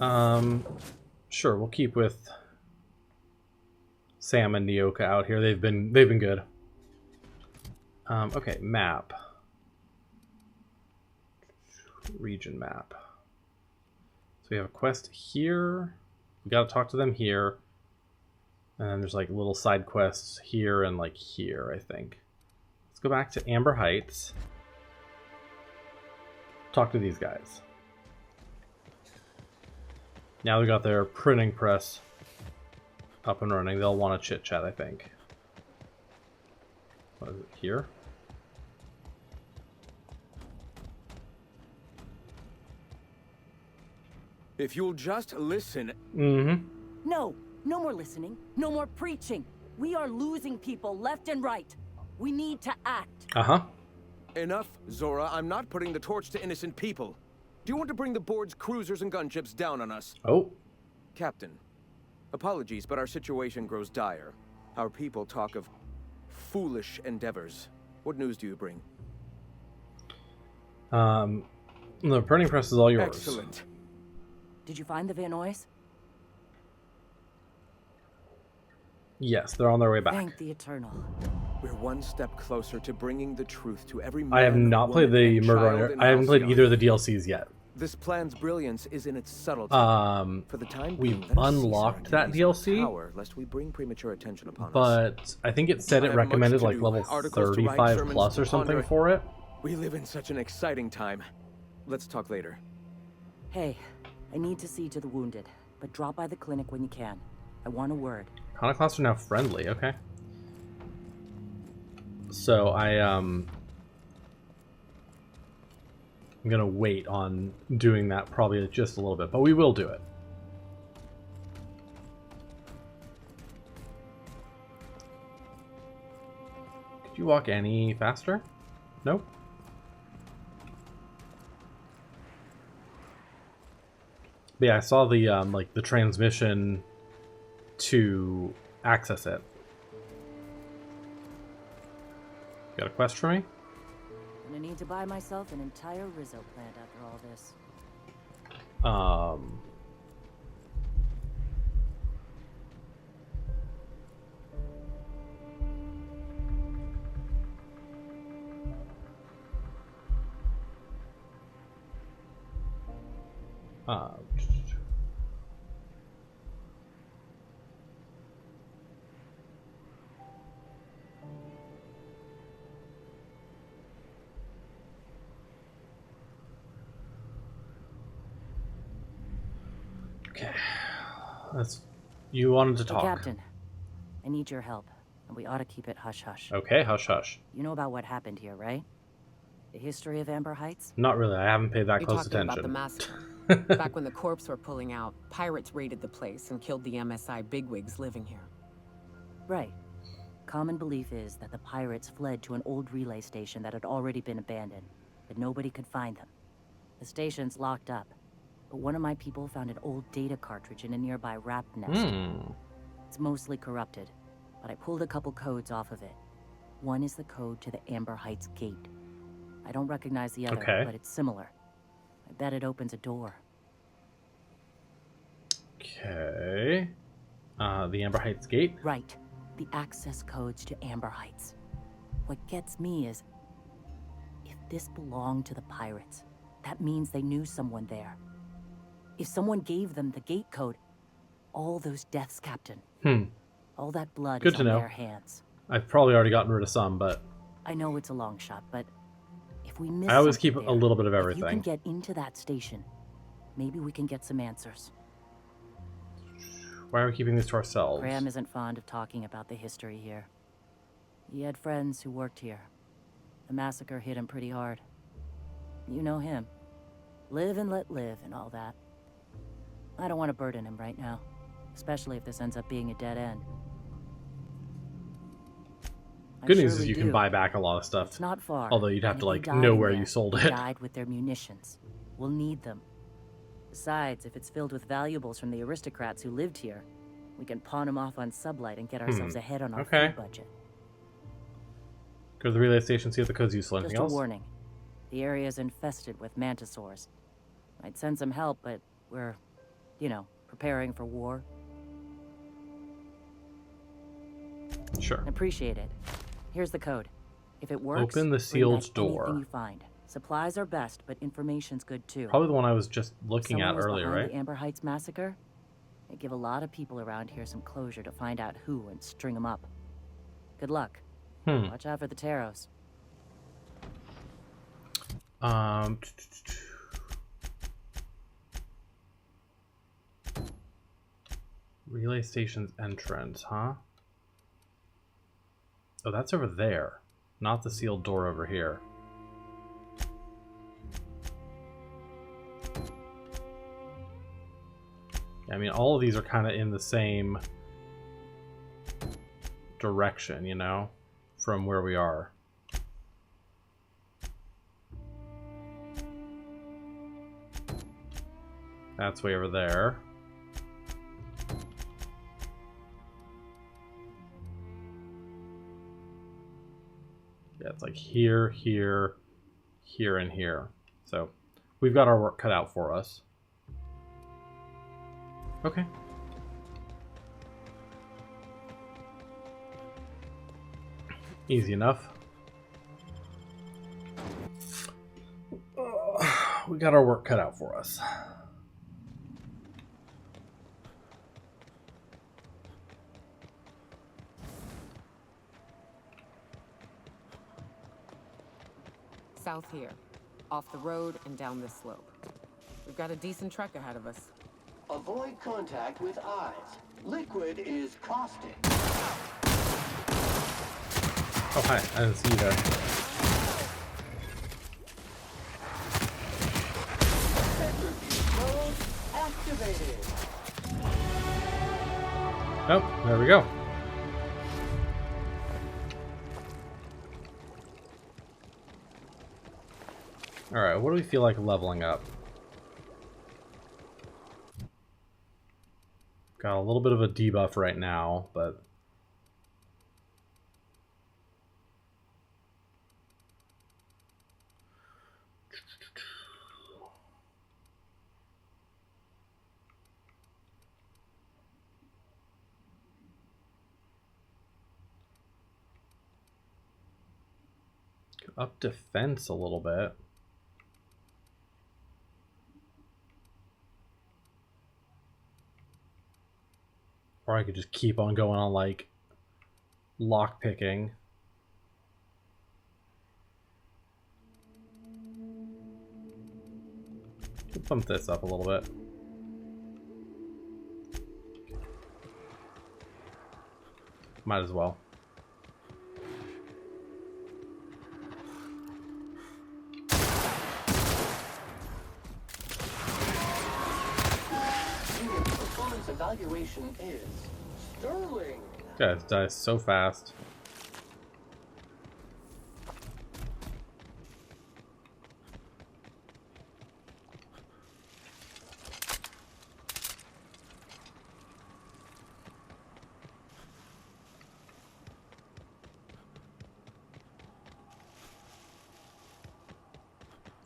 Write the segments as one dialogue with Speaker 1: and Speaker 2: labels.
Speaker 1: Sure, we'll keep with Sam and Nyoka out here. They've been good. Okay, map. Region map. So we have a quest here. We gotta talk to them here. And then there's like little side quests here and like here, I think. Let's go back to Amber Heights. Talk to these guys. Now we got their printing press up and running. They'll want to chit chat, I think. What is it here?
Speaker 2: If you'll just listen.
Speaker 3: No more listening. No more preaching. We are losing people left and right. We need to act.
Speaker 2: Enough, Zora. I'm not putting the torch to innocent people. Do you want to bring the board's cruisers and gunships down on us?
Speaker 1: Oh.
Speaker 2: Captain, apologies, but our situation grows dire. Our people talk of foolish endeavors. What news do you bring?
Speaker 1: The printing press is all yours.
Speaker 2: Excellent.
Speaker 3: Did you find the Vanoys?
Speaker 1: Yes, they're on their way back.
Speaker 3: Thank the Eternal.
Speaker 2: We're one step closer to bringing the truth to every man.
Speaker 1: I have not played the Murder. I haven't played either of the DLCs yet.
Speaker 2: This plan's brilliance is in its subtlety. For the time
Speaker 1: we've
Speaker 2: being,
Speaker 1: unlocked that DLC,
Speaker 2: power, lest we bring premature attention upon us.
Speaker 1: but I think it said it recommended like level 35 plus or something for it.
Speaker 2: We live in such an exciting time. Let's talk later.
Speaker 3: Hey, I need to see to the wounded, but drop by the clinic when you can. I want a word.
Speaker 1: Iconoclasts are now friendly, okay. So I'm gonna wait on doing that probably just a little bit, but we will do it. Could you walk any faster? Nope. But yeah, I saw the like the transmission to access it. Got a quest for me?
Speaker 3: I'm gonna need to buy myself an entire Rizzo plant after all this.
Speaker 1: Okay. You wanted to talk.
Speaker 3: Hey, Captain, I need your help, and we ought to keep it hush-hush.
Speaker 1: Okay, hush hush.
Speaker 3: You know about what happened here, right? The history of Amber Heights?
Speaker 1: Not really. I haven't paid that
Speaker 4: You're
Speaker 1: close
Speaker 4: talking
Speaker 1: attention.
Speaker 4: about the massacre. Back when the corps were pulling out, pirates raided the place and killed the MSI bigwigs living here.
Speaker 3: Right. Common belief is that the pirates fled to an old relay station that had already been abandoned, but nobody could find them. The station's locked up, but one of my people found an old data cartridge in a nearby rat nest. It's mostly corrupted, but I pulled a couple codes off of it. One is the code to the Amber Heights gate. I don't recognize the other, but it's similar. I bet it opens a door.
Speaker 1: Okay. The Amber Heights gate?
Speaker 3: Right. The access codes to Amber Heights. What gets me is, if this belonged to the pirates, that means they knew someone there. If someone gave them the gate code, all those deaths, Captain. All that blood is on their hands.
Speaker 1: I've probably already gotten rid of some, but
Speaker 3: I know it's a long shot, but if we miss
Speaker 1: I always keep
Speaker 3: there,
Speaker 1: a little bit of
Speaker 3: if
Speaker 1: everything.
Speaker 3: you can get into that station, maybe we can get some answers.
Speaker 1: Why are we keeping these to ourselves?
Speaker 3: Graham isn't fond of talking about the history here. He had friends who worked here. The massacre hit him pretty hard. You know him. Live and let live and all that. I don't want to burden him right now, especially if this ends up being a dead end.
Speaker 1: Good news is you can buy back a lot of stuff.
Speaker 3: It's not far.
Speaker 1: Although you'd have to like know where you sold it.
Speaker 3: Died with their munitions. We'll need them. Besides, if it's filled with valuables from the aristocrats who lived here, we can pawn them off on Sublight and get ourselves ahead on our food budget.
Speaker 1: Go to the relay station, see if the code's useful. Anything
Speaker 3: Just a
Speaker 1: else?
Speaker 3: warning. The area is infested with mantisaurs. I'd send some help, but we're You know, preparing for war.
Speaker 1: Sure.
Speaker 3: Appreciate it. Here's the code. If it works,
Speaker 1: Open the
Speaker 3: bring
Speaker 1: sealed
Speaker 3: back
Speaker 1: door.
Speaker 3: anything you find. Supplies are best, but information's good too.
Speaker 1: Probably the one I was just looking at
Speaker 3: Someone was
Speaker 1: earlier,
Speaker 3: behind
Speaker 1: right?
Speaker 3: the Amber Heights massacre. It'd give a lot of people around here some closure to find out who and string them up. Good luck. Watch out for the Taros.
Speaker 1: Relay station's entrance, huh? Oh, that's over there. Not the sealed door over here. I mean, all of these are kind of in the same direction, you know, from where we are. That's way over there. Yeah, it's like here, here, here, and here. So we've got our work cut out for us. Okay. Easy enough. We got our work cut out for us.
Speaker 4: South here. Off the road and down this slope. We've got a decent trek ahead of us.
Speaker 5: Avoid contact with eyes. Liquid is caustic.
Speaker 1: Oh, hi. I didn't see you there.
Speaker 5: Centrifuge mode activated.
Speaker 1: Oh, there we go. Alright, what do we feel like leveling up? Got a little bit of a debuff right now, but... up defense a little bit. Or I could just keep on going on, like, lock picking. Bump this up a little bit. Might as well.
Speaker 5: Performance evaluation is sterling.
Speaker 1: Guys, dies so fast.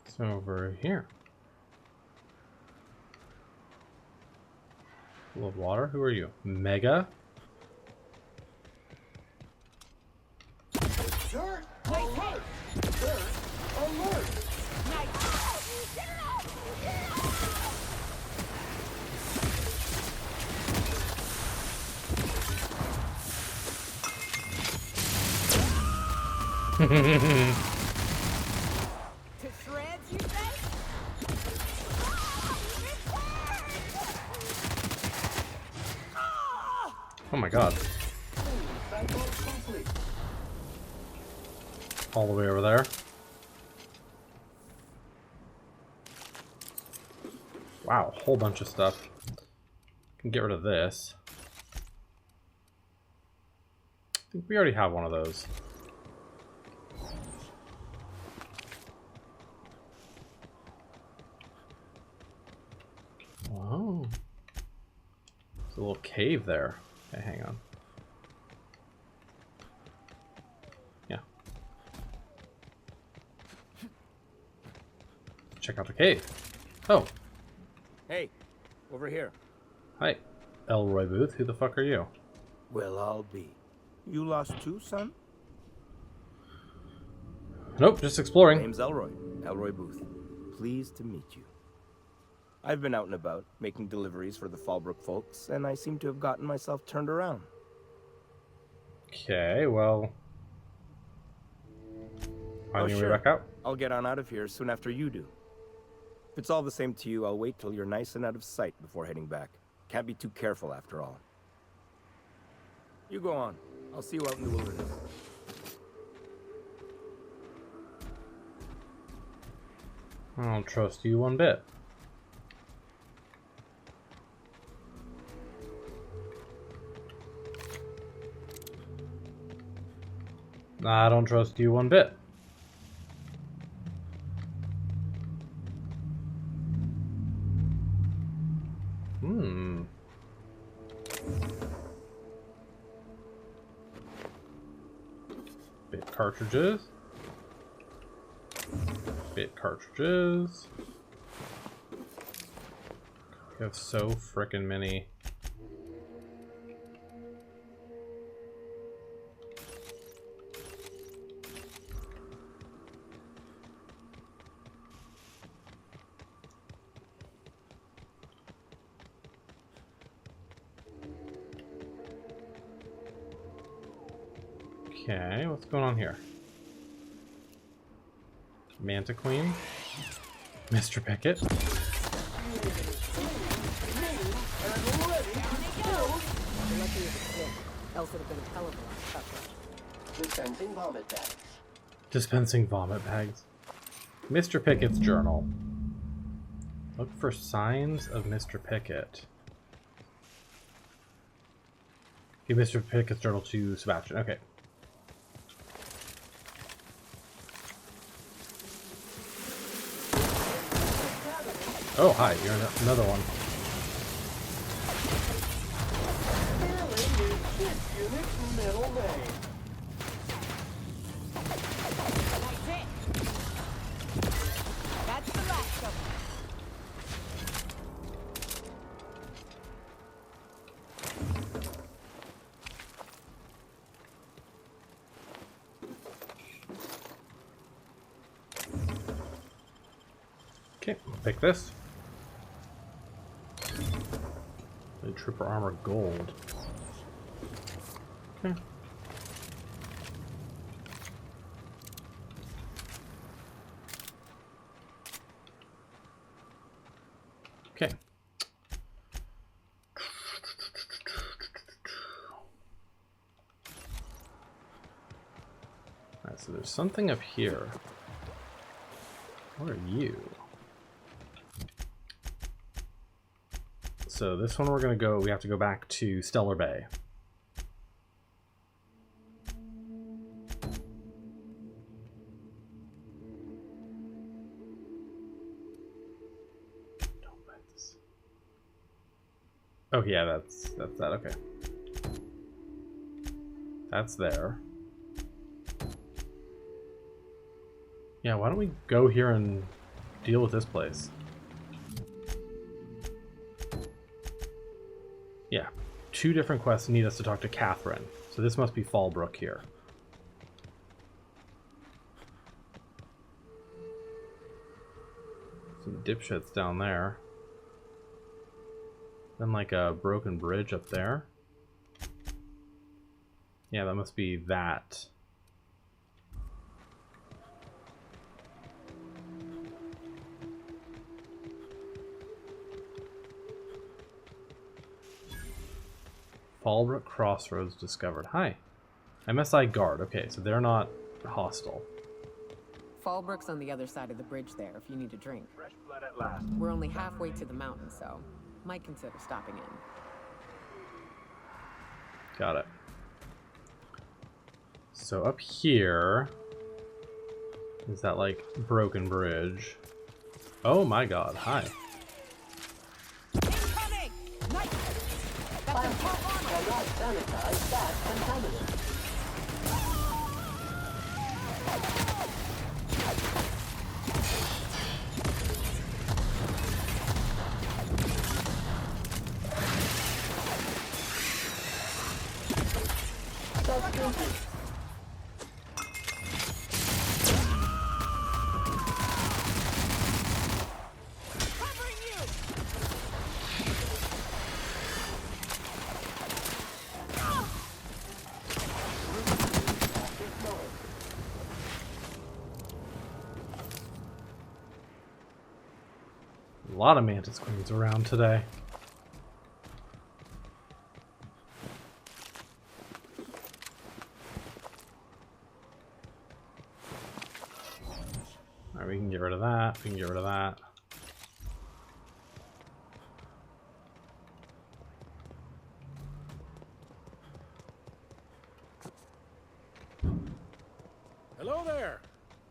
Speaker 1: It's over here. Full of water. Who are you? Mega?
Speaker 5: Dirt alert! Dirt alert!
Speaker 4: To shreds, you say?
Speaker 1: Oh my god.
Speaker 5: Cycle complete.
Speaker 1: All the way over there. Wow, a whole bunch of stuff. Can get rid of this. I think we already have one of those. Wow. There's a little cave there. Okay, hang on. Yeah. Check out the cave. Oh,
Speaker 2: Hey, over here.
Speaker 1: Hi, Elroy Booth. Who the fuck are you?
Speaker 6: Well, I'll be. You lost too, son?
Speaker 1: Nope, just exploring.
Speaker 6: Name's Elroy. Elroy Booth. Pleased to meet you. I've been out and about, making deliveries for the Fallbrook folks, and I seem to have gotten myself turned around.
Speaker 1: Okay, well... On your way back out?
Speaker 6: I'll get on out of here soon after you do. If it's all the same to you, I'll wait till you're nice and out of sight before heading back. Can't be too careful after all. You go on. I'll see you out in the wilderness.
Speaker 1: I don't trust you one bit. I don't trust you one bit. Bit cartridges. Bit cartridges. We have so frickin' many. Okay, what's going on here? Manta Queen? Mr. Pickett?
Speaker 4: Else would have been a hell of a lot tougher.
Speaker 5: Dispensing vomit bags.
Speaker 1: Dispensing vomit bags. Mr. Pickett's journal. Look for signs of Mr. Pickett. Give Mr. Pickett's journal to Sebastian. Okay. Oh, hi. You're another one.
Speaker 5: Unit middle name.
Speaker 7: That's it. That's the last of them.
Speaker 1: Okay, pick this. The trooper armor gold. Okay. Okay. Alright, so there's something up here. What are you? So this one we have to go back to Stellar Bay. Don't bite this. Oh yeah, that's that, okay. That's there. Yeah, why don't we go here and deal with this place? Yeah, 2 different quests need us to talk to Catherine. So this must be Fallbrook here. Some dipshits down there. Then like a broken bridge up there. Yeah, that must be that. Fallbrook Crossroads discovered. Hi. MSI guard. Okay, so they're not hostile.
Speaker 4: Fallbrook's on the other side of the bridge there if you need a drink.
Speaker 6: Fresh blood at last.
Speaker 4: We're only halfway to the mountain, so might consider stopping in.
Speaker 1: Got it. So up here is that like broken bridge. Oh my god, hi.
Speaker 7: Incoming! Nice! That's a top armor!
Speaker 5: Cannot sanitize that contaminant.
Speaker 7: Covering you!
Speaker 1: A lot of mantis queens around today. Alright, we can get rid of that. We can get rid of that.
Speaker 8: Hello there.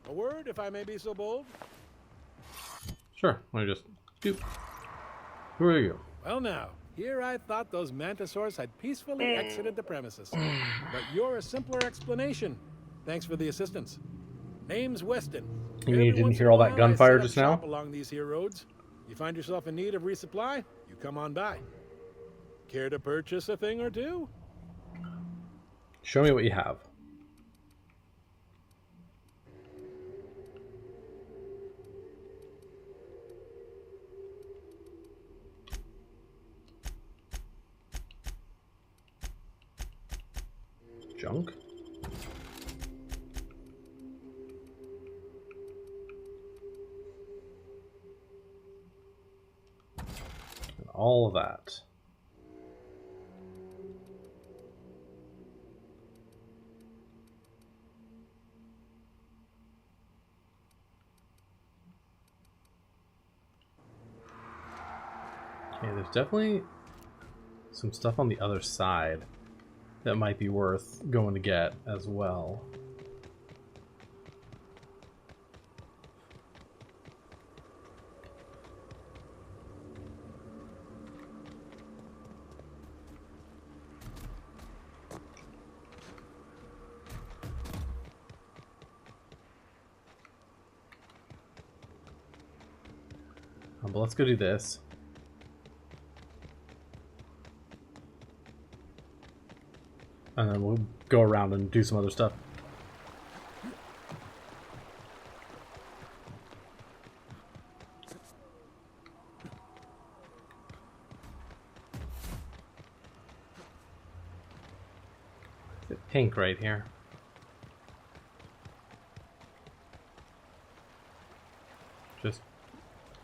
Speaker 8: A word, if I may be so bold.
Speaker 1: Sure, let me just doop. Who are you?
Speaker 8: Well now, here I thought those mantisaurs had peacefully exited the premises. But you're a simpler explanation. Thanks for the assistance. Name's Weston.
Speaker 1: You mean you
Speaker 8: Every
Speaker 1: didn't
Speaker 8: once
Speaker 1: hear
Speaker 8: in a
Speaker 1: all that
Speaker 8: while,
Speaker 1: gunfire
Speaker 8: I set
Speaker 1: just
Speaker 8: up
Speaker 1: now?
Speaker 8: shop along these here roads. You find yourself in need of resupply, you come on by. Care to purchase a thing or two?
Speaker 1: Show me what you have. Junk? And all of that. Okay, there's definitely some stuff on the other side that might be worth going to get as well. But let's go do this. And then we'll go around and do some other stuff. Is it pink right here?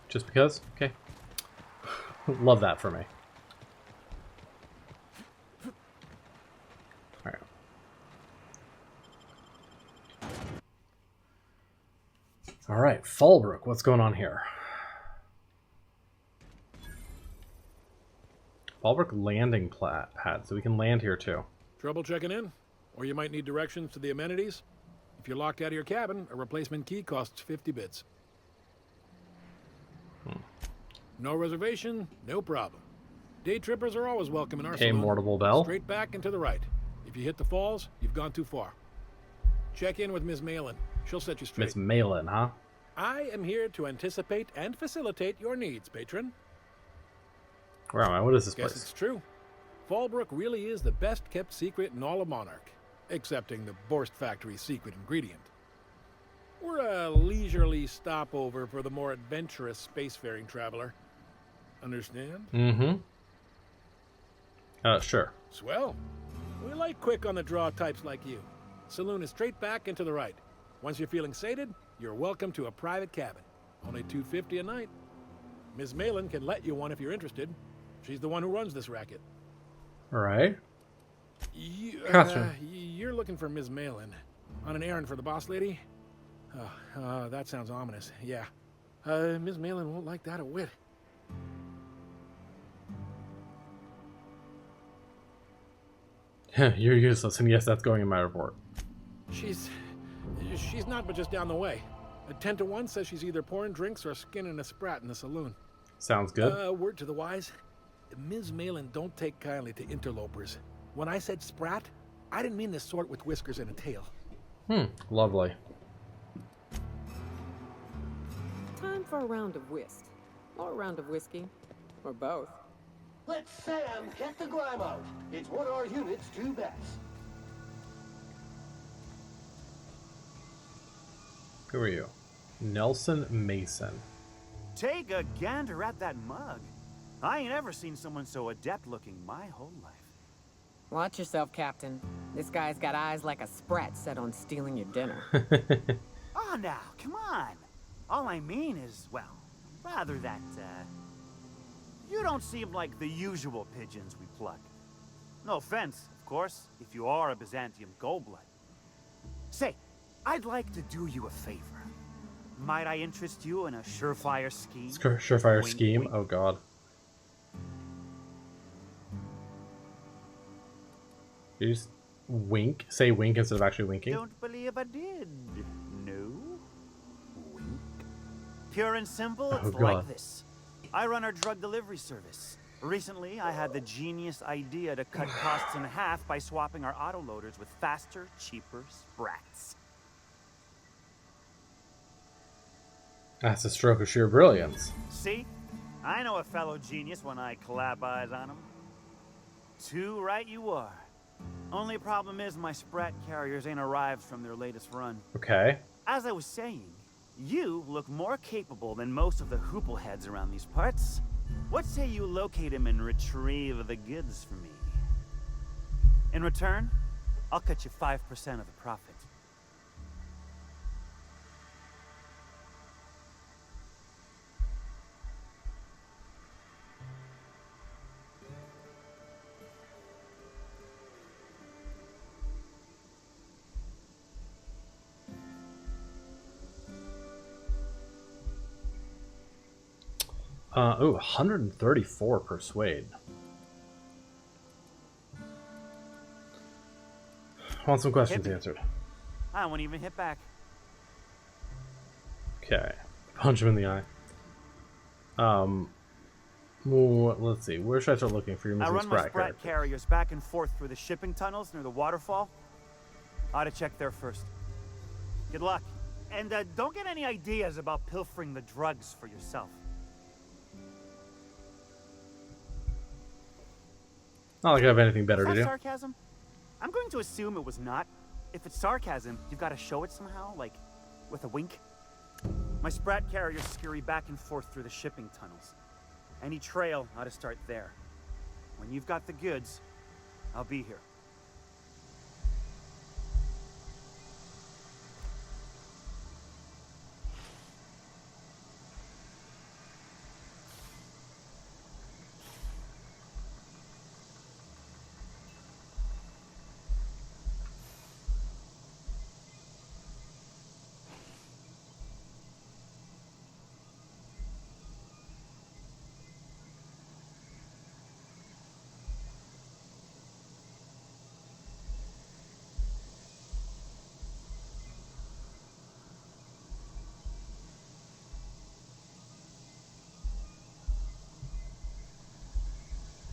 Speaker 1: Just because? Okay. Love that for me. Alright. Alright, Fallbrook, what's going on here? Fallbrook landing pad, so we can land here too.
Speaker 8: Trouble checking in? Or you might need directions to the amenities? If you're locked out of your cabin, a replacement key costs 50 bits. No reservation, no problem. Day trippers are always welcome in our
Speaker 1: Okay,
Speaker 8: saloon.
Speaker 1: Mortable Bell.
Speaker 8: Straight back and to the right. If you hit the falls, you've gone too far. Check in with Ms. Malin. She'll set you straight.
Speaker 1: Miss Malin, huh?
Speaker 8: I am here to anticipate and facilitate your needs, patron.
Speaker 1: Where am I? What is this
Speaker 8: Guess
Speaker 1: place?
Speaker 8: it's true. Fallbrook really is the best kept secret in all of Monarch, excepting the Borst Factory's secret ingredient. We're a leisurely stopover for the more adventurous spacefaring traveler. Understand?
Speaker 1: Mm-hmm. Sure.
Speaker 8: Swell. We like quick on the draw types like you. Saloon is straight back and to the right. Once you're feeling sated, you're welcome to a private cabin. Only $250 a night. Ms. Malin can let you one if you're interested. She's the one who runs this racket.
Speaker 1: Alright.
Speaker 8: Gotcha. You're looking for Ms. Malin. On an errand for the boss lady? That sounds ominous. Yeah. Ms. Malin won't like that a whit.
Speaker 1: You're useless, and yes, that's going in my report.
Speaker 8: She's not but just down the way. A 10 to 1 says she's either pouring drinks or skinning a sprat in the saloon.
Speaker 1: Sounds good.
Speaker 8: Word to the wise. Ms. Malin don't take kindly to interlopers. When I said sprat, I didn't mean the sort with whiskers and a tail.
Speaker 1: Lovely.
Speaker 4: Time for a round of whist. Or a round of whiskey. Or both.
Speaker 5: Let Sam get the grime out. It's what our units do best.
Speaker 1: Who are you? Nelson Mason.
Speaker 9: Take a gander at that mug. I ain't ever seen someone so adept looking my whole life.
Speaker 4: Watch yourself, Captain. This guy's got eyes like a sprat set on stealing your dinner.
Speaker 9: Oh, now, come on. All I mean is, well, rather that, you don't seem like the usual pigeons we pluck. No offense, of course, if you are a Byzantium goldblood. Say, I'd like to do you a favor. Might I interest you in a surefire scheme?
Speaker 1: Surefire
Speaker 9: Wink,
Speaker 1: scheme?
Speaker 9: wink.
Speaker 1: Oh god. You just wink? Say wink instead of actually winking?
Speaker 9: Don't believe I did. No? Wink. Pure and simple, it's
Speaker 1: God.
Speaker 9: like this. I run our drug delivery service. Recently, I had the genius idea to cut costs in half by swapping our autoloaders with faster, cheaper sprats.
Speaker 1: That's a stroke of sheer brilliance.
Speaker 9: See? I know a fellow genius when I clap eyes on him. Too right you are. Only problem is my sprat carriers ain't arrived from their latest run.
Speaker 1: Okay.
Speaker 9: As I was saying, you look more capable than most of the hoople heads around these parts. What say you locate him and retrieve the goods for me? In return, I'll cut you 5% of the profit.
Speaker 1: Ooh, 134 persuade. Want some questions
Speaker 9: Hit me.
Speaker 1: answered.
Speaker 9: I won't even hit back.
Speaker 1: Okay. Punch him in the eye. Well, let's see. Where should I start looking for your
Speaker 9: I
Speaker 1: missing
Speaker 9: run my
Speaker 1: sprat
Speaker 9: sprat
Speaker 1: character?
Speaker 9: carriers back and forth through the shipping tunnels near the waterfall. Ought to check there first. Good luck. And don't get any ideas about pilfering the drugs for yourself.
Speaker 1: Not like I have anything better
Speaker 9: Is
Speaker 1: to
Speaker 9: that
Speaker 1: do.
Speaker 9: sarcasm? I'm going to assume it was not. If it's sarcasm, you've got to show it somehow, like with a wink. My sprat carriers scurry back and forth through the shipping tunnels. Any trail ought to start there. When you've got the goods, I'll be here.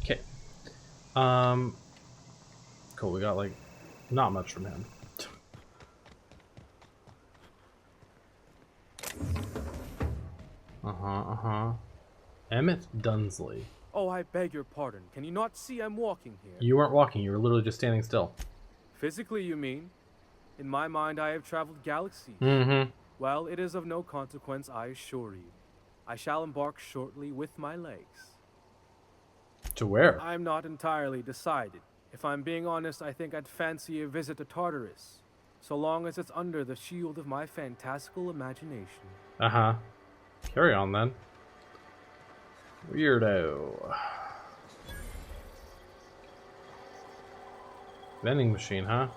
Speaker 1: Okay. Cool. We got like not much from him. Emmett Dunsley.
Speaker 10: Oh, I beg your pardon. Can you not see I'm walking here?
Speaker 1: You weren't walking. You were literally just standing still.
Speaker 10: Physically, you mean? In my mind, I have traveled galaxies.
Speaker 1: Mm-hmm.
Speaker 10: Well, it is of no consequence, I assure you. I shall embark shortly with my legs.
Speaker 1: To where?
Speaker 10: I'm not entirely decided. If I'm being honest, I think I'd fancy a visit to Tartarus, so long as it's under the shield of my fantastical imagination.
Speaker 1: Uh-huh. Carry on, then. Weirdo. Vending machine, huh?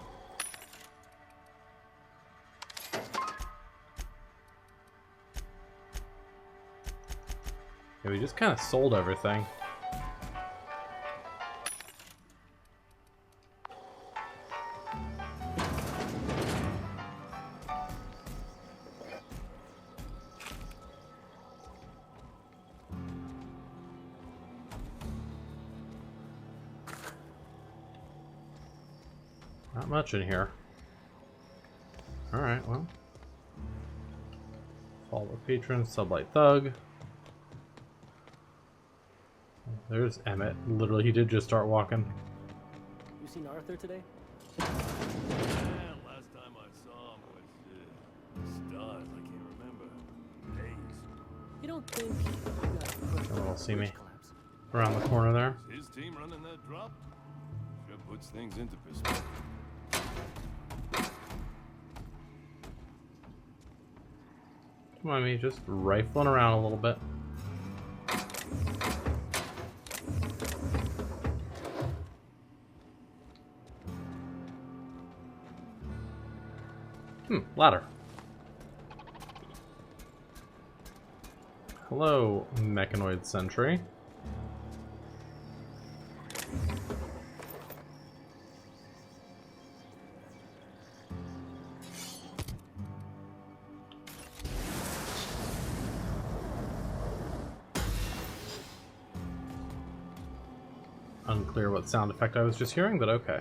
Speaker 1: Yeah, we just kind of sold everything. Not much in here. Alright, well. Follow patron, sublight thug. There's Emmett. Literally, he did just start walking.
Speaker 10: You seen Arthur today?
Speaker 11: Yeah, last time I saw him was stunned.
Speaker 4: don't think you got a
Speaker 1: No one will see me.
Speaker 9: Collapse.
Speaker 1: Around the corner there.
Speaker 11: His team running that drop? Sure puts things into perspective.
Speaker 1: Come on, me, just rifling around a little bit. Ladder. Hello, mechanoid sentry. Unclear what sound effect I was just hearing, but okay.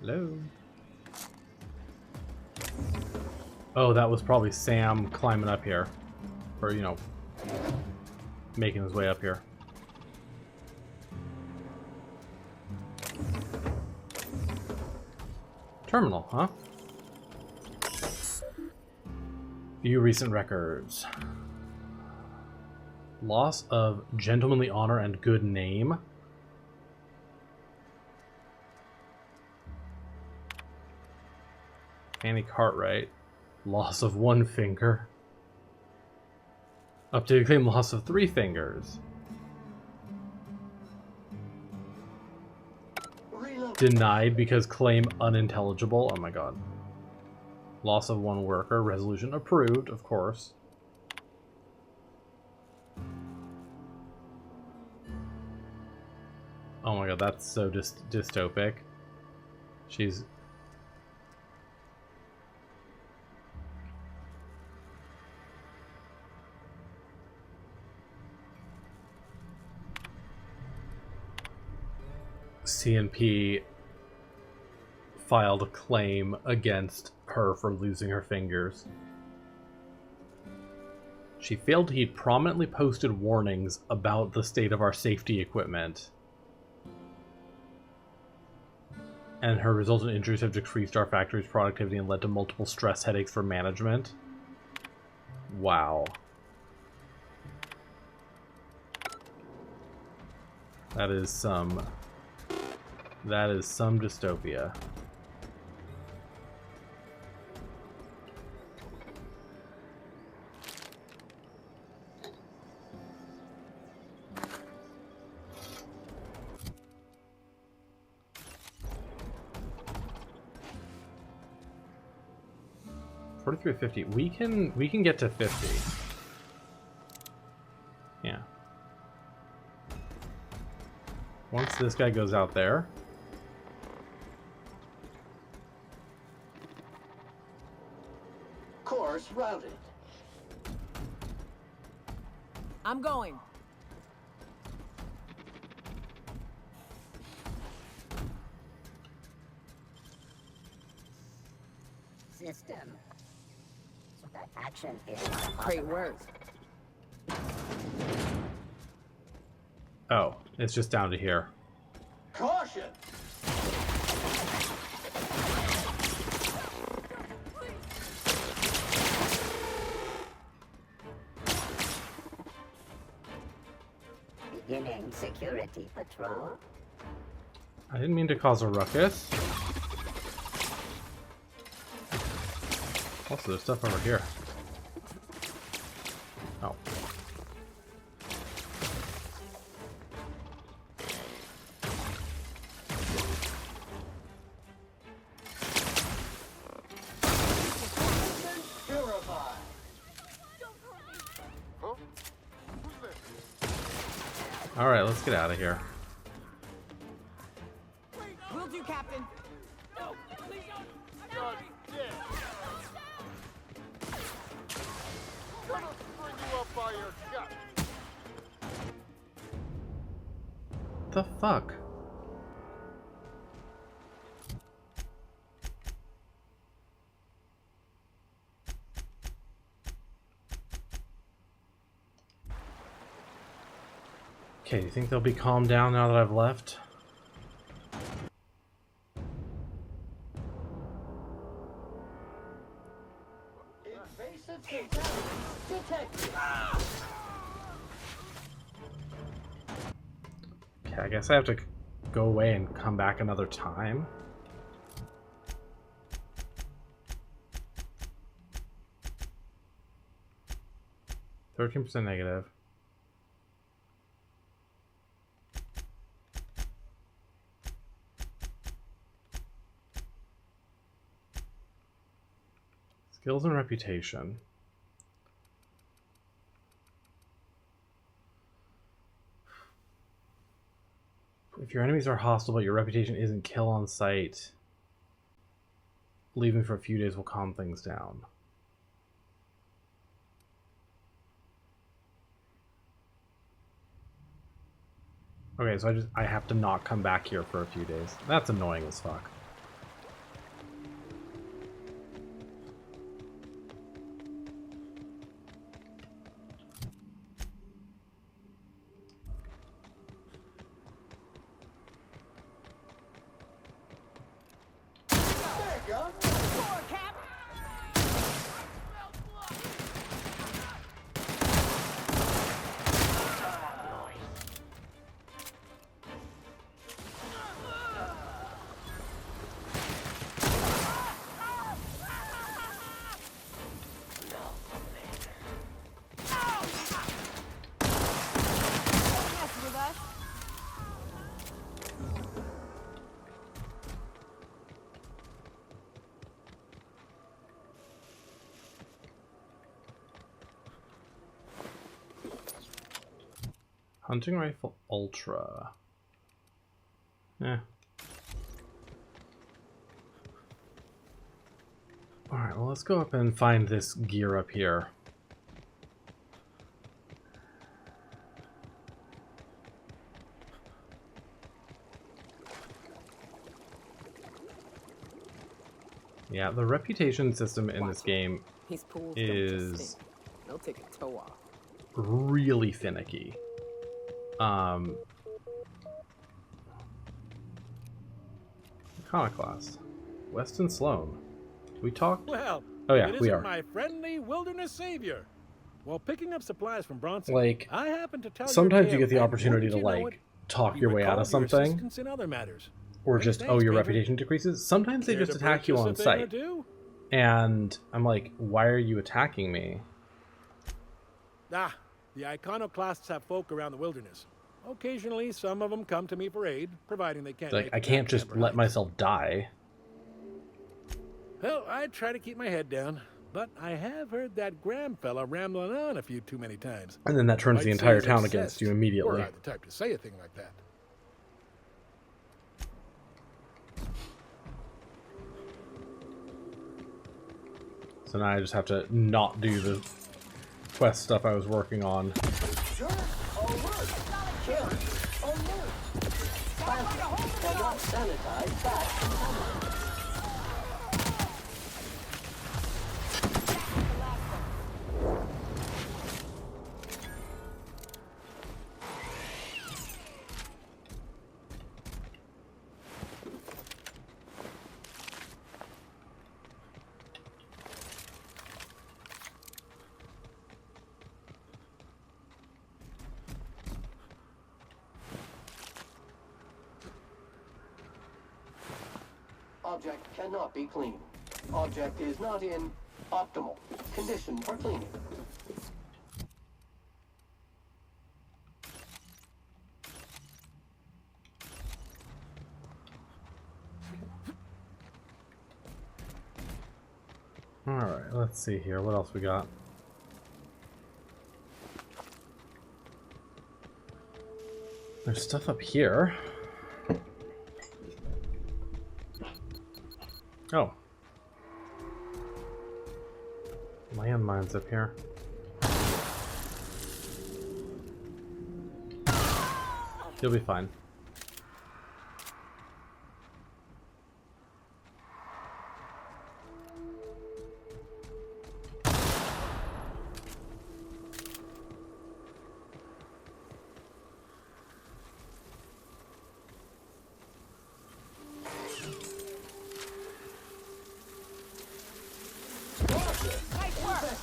Speaker 1: Hello. Oh, that was probably Sam climbing up here. Or, you know, making his way up here. Terminal, huh? View recent records. Loss of gentlemanly honor and good name. Annie Cartwright. Loss of 1 finger. Updated claim loss of 3 fingers. Denied because claim unintelligible. Oh my god. Loss of 1 worker. Resolution approved, of course. Oh my god, that's so dystopic. She's... CNP filed a claim against her for losing her fingers. She failed to heed prominently posted warnings about the state of our safety equipment. And her resultant injuries have decreased our factory's productivity and led to multiple stress headaches for management. Wow. That is some dystopia. $43.50. We can get to 50. Yeah. Once this guy goes out there.
Speaker 5: Course routed.
Speaker 4: I'm going.
Speaker 12: System. Action is
Speaker 4: Great work.
Speaker 1: Oh, it's just down to here.
Speaker 5: Caution!
Speaker 12: Beginning security patrol.
Speaker 1: I didn't mean to cause a ruckus. Also, there's stuff over here. Oh. All right, let's get out of here.
Speaker 4: Will do, Captain.
Speaker 7: No, please don't. God, yeah. Gonna bring you up by your gut.
Speaker 1: The fuck? Okay, do you think they'll be calmed down now that I've left?
Speaker 5: Invasive fatality detected.
Speaker 1: Okay, I guess I have to go away and come back another time. %, negative. Skills and reputation. If your enemies are hostile but your reputation isn't kill on sight, leaving for a few days will calm things down. Okay, so I have to not come back here for a few days. That's annoying as fuck. Hunting rifle ultra. Yeah. Alright, well let's go up and find this gear up here. Yeah, the reputation system in this game is
Speaker 4: they'll take a toe off.
Speaker 1: Really finicky. Iconoclast. Weston Sloan. We talked?
Speaker 8: Well,
Speaker 1: oh yeah,
Speaker 8: it
Speaker 1: we
Speaker 8: isn't
Speaker 1: are.
Speaker 8: My friendly wilderness savior. While picking up supplies from Bronson,
Speaker 1: Like,
Speaker 8: I happen to tell
Speaker 1: sometimes you
Speaker 8: your
Speaker 1: get the
Speaker 8: tale,
Speaker 1: opportunity to
Speaker 8: and wouldn't you know
Speaker 1: like
Speaker 8: it,
Speaker 1: talk
Speaker 8: you
Speaker 1: your way out of
Speaker 8: recalled your
Speaker 1: something,
Speaker 8: assistance in other matters.
Speaker 1: or just
Speaker 8: Thanks,
Speaker 1: your
Speaker 8: Painter.
Speaker 1: reputation decreases. Sometimes they
Speaker 8: Care
Speaker 1: just
Speaker 8: to
Speaker 1: attack you
Speaker 8: purchase
Speaker 1: on
Speaker 8: a thing or
Speaker 1: sight,
Speaker 8: two?
Speaker 1: and I'm like, why are you attacking me?
Speaker 8: Ah, the iconoclasts have folk around the wilderness. Occasionally, some of them come to me for aid, providing they can't.
Speaker 1: Like, I can't just let myself die.
Speaker 8: Well, I try to keep my head down, but I have heard that Graham fella rambling on a few too many times.
Speaker 1: And then that turns
Speaker 8: Might
Speaker 1: the
Speaker 8: say
Speaker 1: entire
Speaker 8: he's
Speaker 1: town
Speaker 8: obsessed,
Speaker 1: against you immediately.
Speaker 8: Or I the type to say a thing like that.
Speaker 1: So now I just have to not do the quest stuff I was working on.
Speaker 5: Sure. Alert. Sure. Alert. Plastic cannot sanitize fast contaminants. Object cannot be cleaned. Object is not in optimal condition for cleaning.
Speaker 1: Alright, let's see here. What else we got? There's stuff up here. Oh. Landmines up here. You'll be fine.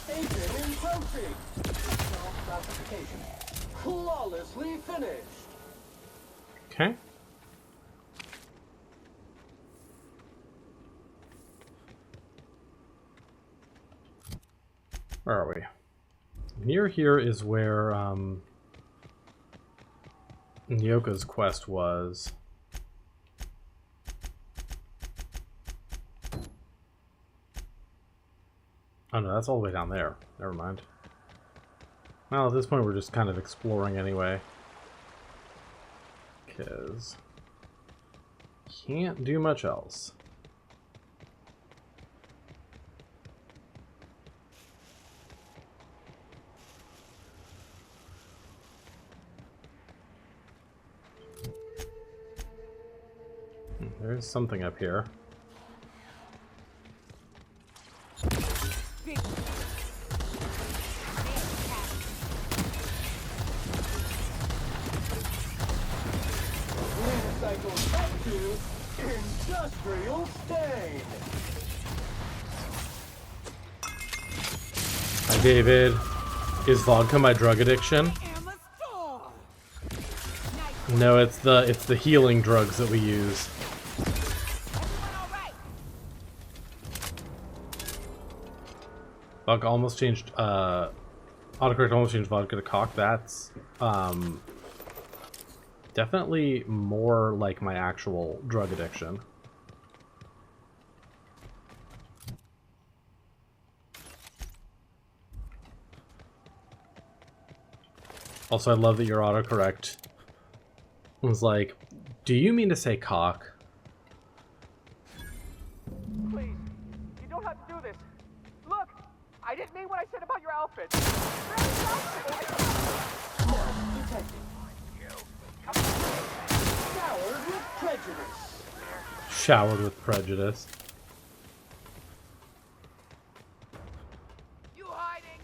Speaker 5: Infestation encroaching. Self-classification. Flawlessly finished.
Speaker 1: Okay. Where are we? Near here is where Nyoka's quest was. Oh no, that's all the way down there. Never mind. Well, at this point we're just kind of exploring anyway. Because can't do much else. There's something up here.
Speaker 5: Cycle up to industrial stain.
Speaker 1: Hi, David. Is vodka my drug addiction? No, it's the healing drugs that we use. Vodka almost changed. Autocorrect almost changed vodka to cock. That's definitely more like my actual drug addiction. Also, I love that your autocorrect was like, do you mean to say cock?
Speaker 13: Please, you don't have to do this. Look, I didn't mean what I said about your outfit.
Speaker 5: Showered with prejudice.
Speaker 1: Showered with prejudice.
Speaker 13: You hiding?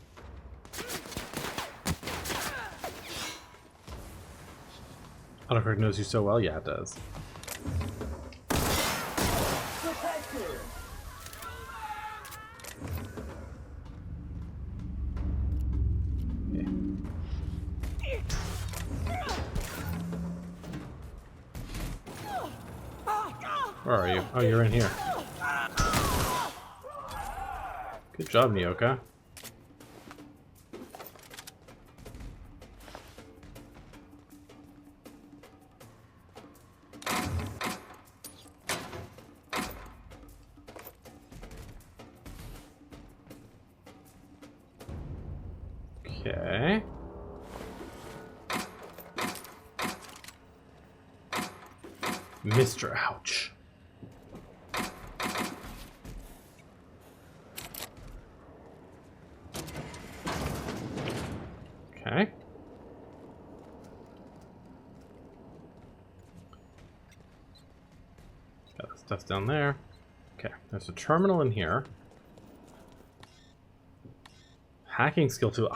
Speaker 1: Autocorrect knows you so well. Yeah, it does.
Speaker 5: Detective.
Speaker 1: Where are you? Oh, you're in here. Good job, Nyoka. Okay. Mr. Ouch. Okay. Got the stuff down there. Okay, there's a terminal in here. Hacking skill to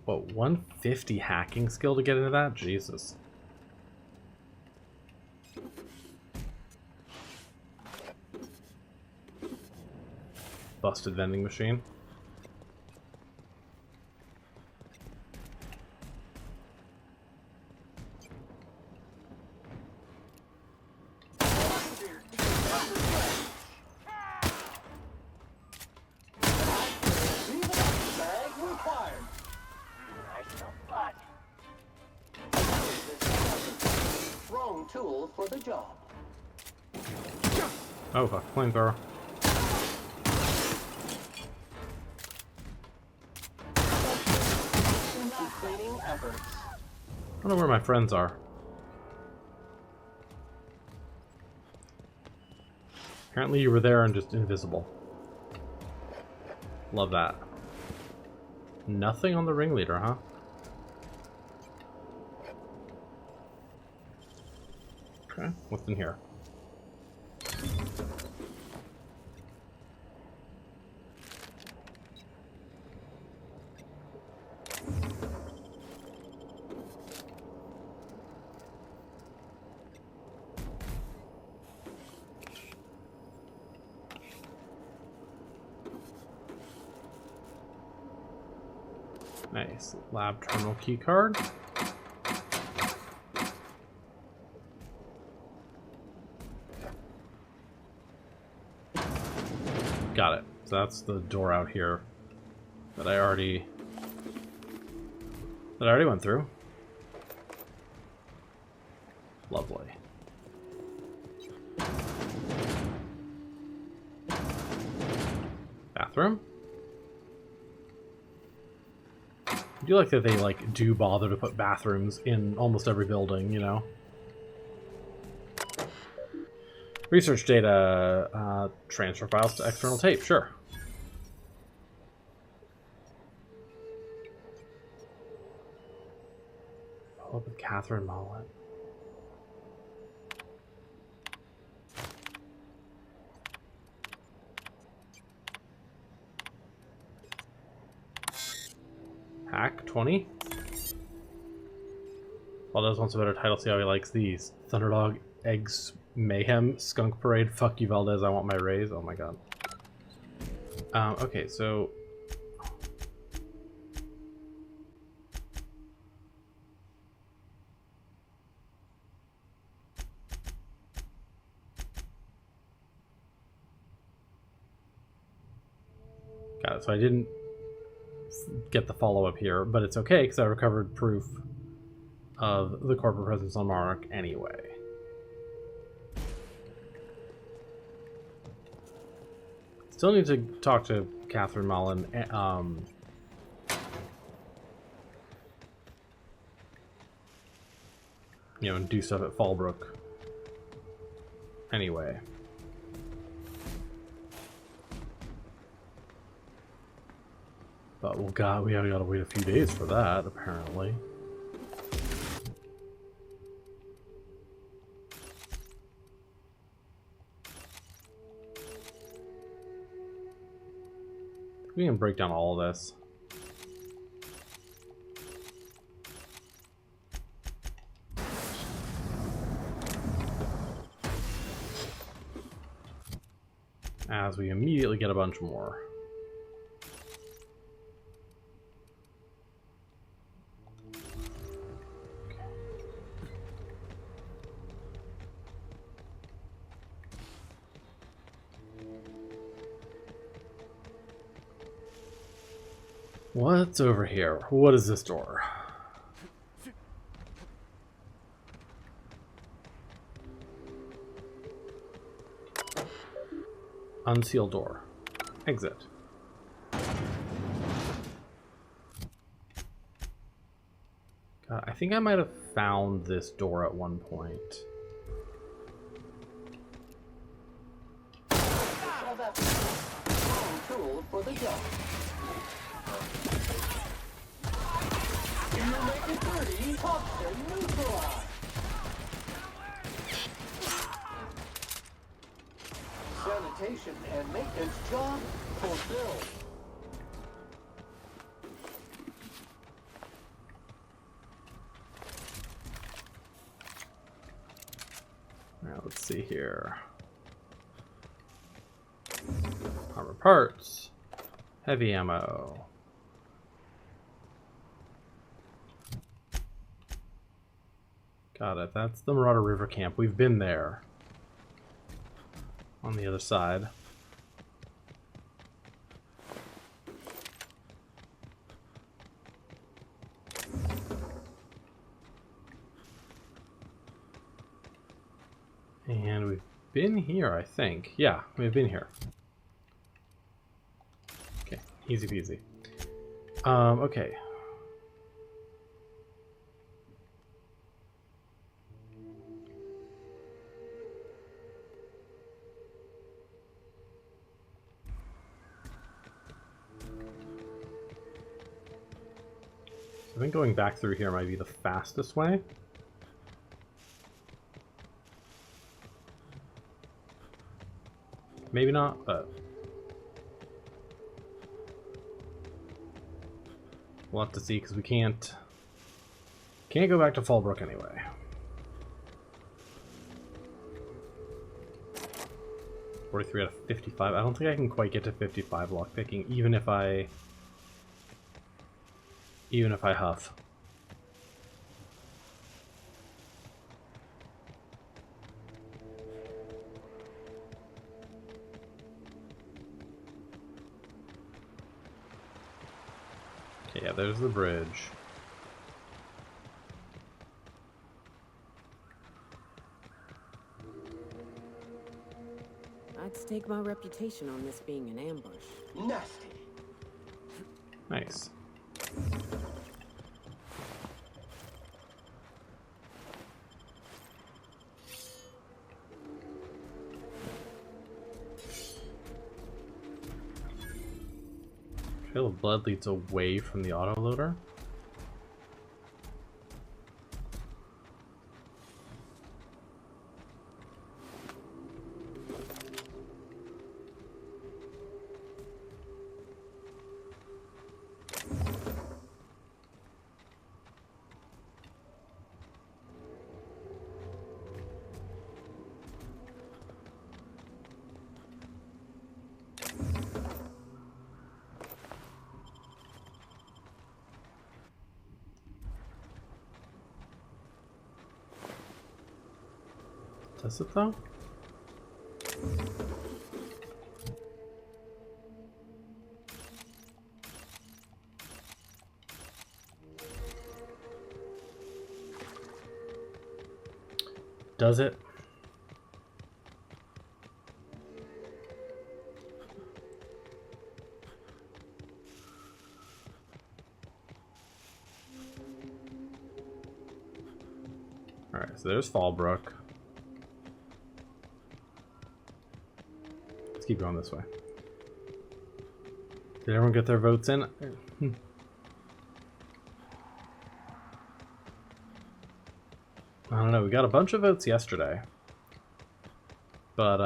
Speaker 1: what, 150 hacking skill to get into that? Jesus. Busted vending machine.
Speaker 5: Wrong tool for the job.
Speaker 1: Oh, fuck, flamethrower.
Speaker 5: Cleaning efforts.
Speaker 1: I don't know where my friends are. Apparently you were there and just invisible. Love that. Nothing on the ringleader, huh? Okay, what's in here? Nice. Lab terminal key card. Got it. So that's the door out here that I already went through. Lovely. Bathroom. I do like that they do bother to put bathrooms in almost every building, you know. Research data, transfer files to external tape, sure. Follow up with Catherine Mullen. Hack 20. Valdez wants a better title, see how he likes these. Thunderdog, Eggs, Mayhem, Skunk Parade, fuck you Valdez, I want my raise. Oh my god. Okay, so... Got it, so I didn't get the follow-up here, but it's okay because I recovered proof of the corporate presence on Monarch anyway. Still need to talk to Catherine Mullen, you know, and do stuff at Fallbrook anyway. But well, God, we gotta wait a few days for that, apparently. We can break down all of this. As we immediately get a bunch more. What's over here? What is this door? Unsealed door. Exit. God, I think I might have found this door at one point.
Speaker 5: Tool for the job. You make it dirty, toxin neutralized. Sanitation and maintenance job fulfilled.
Speaker 1: Now let's see here. Armor parts. Heavy ammo. Got it. That's the Marauder River Camp. We've been there. On the other side. And we've been here, I think. Yeah, we've been here. Okay, easy peasy. Okay. I think going back through here might be the fastest way. Maybe not, but we'll have to see because we can't go back to Fallbrook anyway. $43 out of 55. I don't think I can quite get to 55 lockpicking, even if I huff. Yeah, there's the bridge.
Speaker 4: I'd stake my reputation on this being an ambush.
Speaker 5: Nasty.
Speaker 1: Nice. Trail of blood leads away from the autoloader. Does it though? Does it? Alright, so there's Fallbrook. Let's keep going this way. Did everyone get their votes in? I don't know, we got a bunch of votes yesterday. But,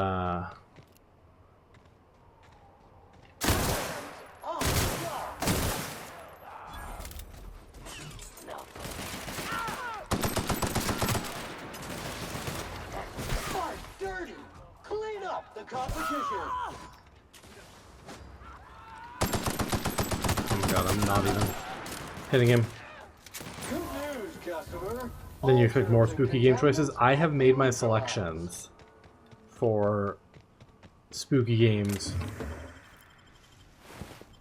Speaker 5: Dirty! Clean up the competition!
Speaker 1: oh my god, I'm not even hitting him.
Speaker 5: Good news, customer.
Speaker 1: Then you expect more spooky game choices. I have made my selections for spooky games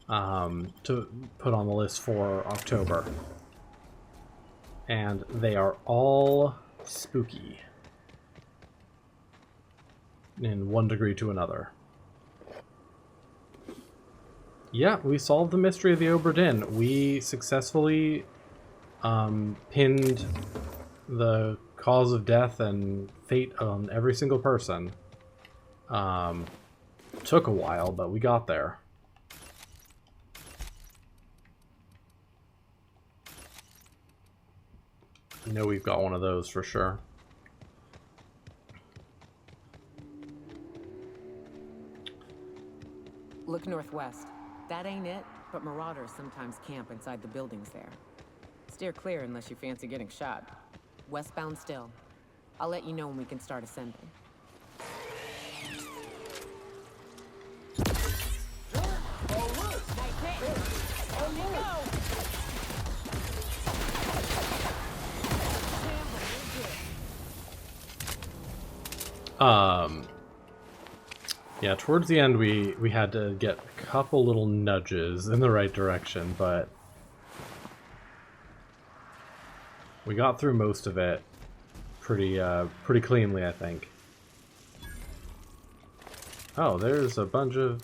Speaker 1: to put on the list for October. And they are all spooky in one degree to another. Yeah, we solved the mystery of the Obra Dinn. We successfully pinned the cause of death and fate on every single person. Took a while, but we got there. I know we've got one of those for sure.
Speaker 4: Look northwest. That ain't it, but marauders sometimes camp inside the buildings there. Steer clear unless you fancy getting shot. Westbound still. I'll let you know when we can start ascending.
Speaker 1: Yeah, towards the end we had to get a couple little nudges in the right direction, but we got through most of it pretty cleanly, I think. Oh, there's a bunch of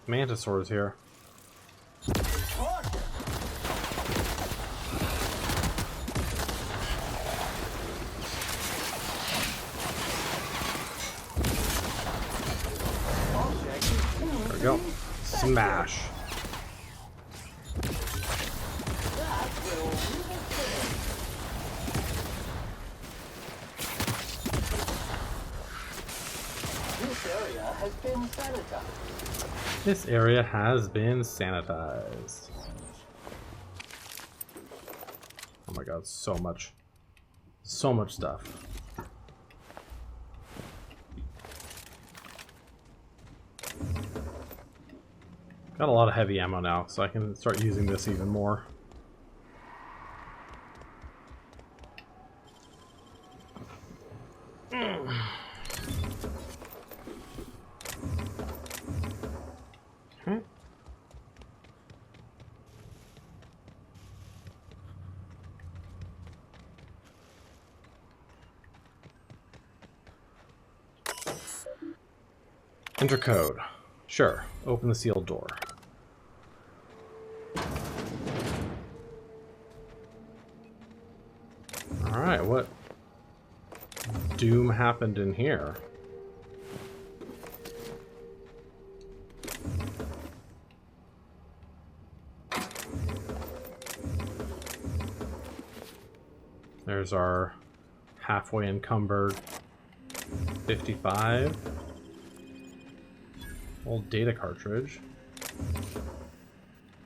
Speaker 1: mantisaurs here. There we go. Smash. This area has been sanitized. Oh my god, so much stuff. Got a lot of heavy ammo now, so I can start using this even more. Enter code. Sure. Open the sealed door. Alright, what doom happened in here? There's our halfway encumbered 55. Old data cartridge.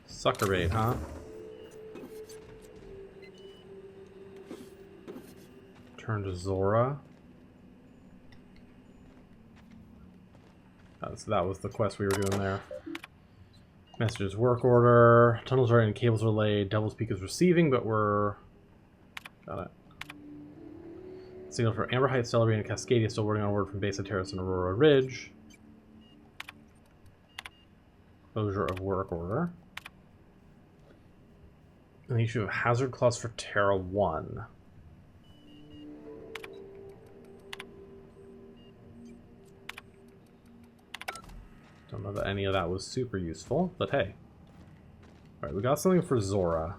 Speaker 1: Sucker bait, huh? Turn to Zora. So that was the quest we were doing there. Messages, work order. Tunnels are in, cables are laid. Devil's Peak is receiving, but we're... Got it. Signal for Amber Heights, Celebrity, and Cascadia still waiting on word from Base of Terrace and Aurora Ridge. Closure of work order. And the issue of hazard clause for Terra 1. Don't know that any of that was super useful, but hey. Alright, we got something for Zora.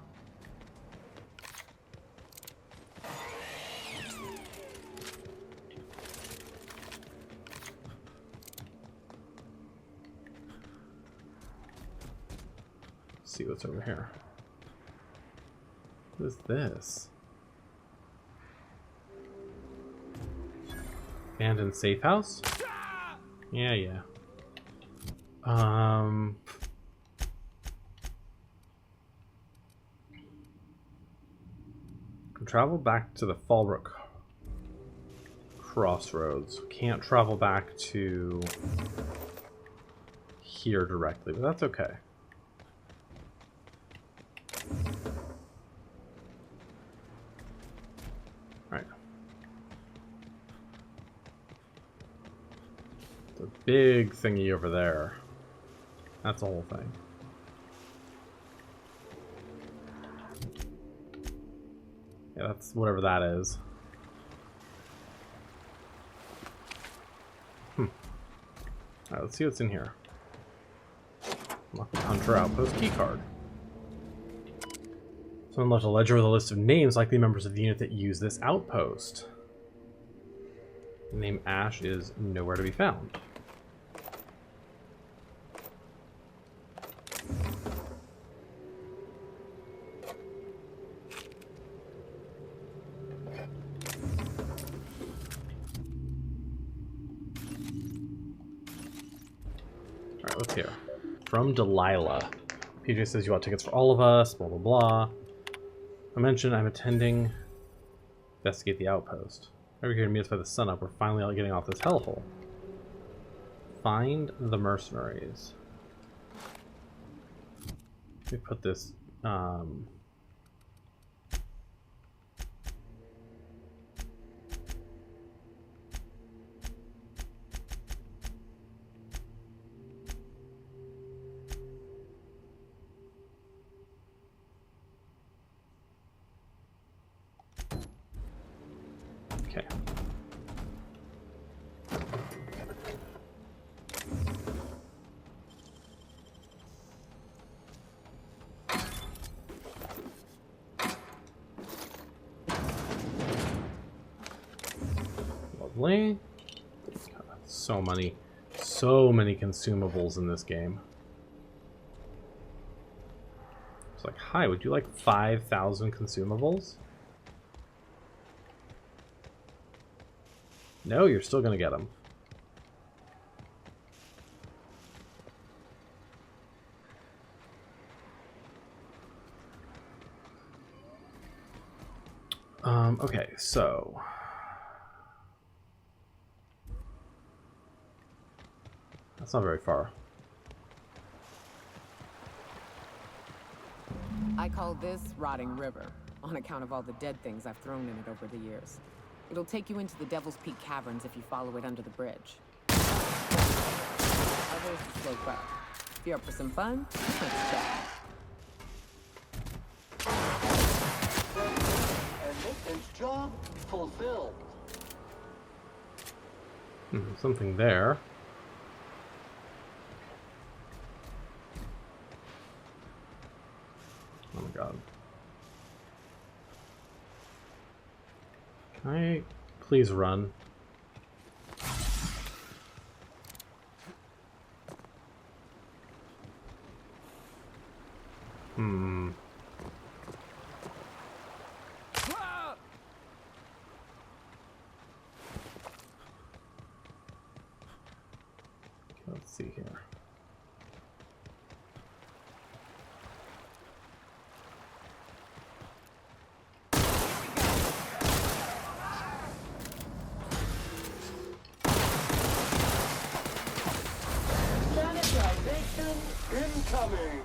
Speaker 1: See what's over here. What is this? Abandoned safe house? Yeah. Can travel back to the Fallbrook crossroads. Can't travel back to here directly, but that's okay. Alright. The big thingy over there. That's the whole thing. Yeah, that's whatever that is. Alright, let's see what's in here. Unlock the Hunter Outpost keycard. Someone left a ledger with a list of names, likely members of the unit that use this outpost. The name Ash is nowhere to be found. Alright, let's hear. From Delilah. PJ says you want tickets for all of us, blah blah blah. I mentioned I'm attending investigate the outpost. Over here to meet us by the sunup, we're finally all getting off this hellhole. Find the mercenaries. Let me put this okay. Lovely. God, so many consumables in this game. It's like, hi, would you like 5,000 consumables? No, you're still gonna get them. Okay, so that's not very far.
Speaker 4: I call this Rotting River, on account of all the dead things I've thrown in it over the years. It'll take you into the Devil's Peak Caverns if you follow it under the bridge. Others slope up. If you're up for some fun, let's chat.
Speaker 5: And maintenance job fulfilled.
Speaker 1: Something there. god. Can I please run? Hmm. Let's see here.
Speaker 5: Sanitization incoming.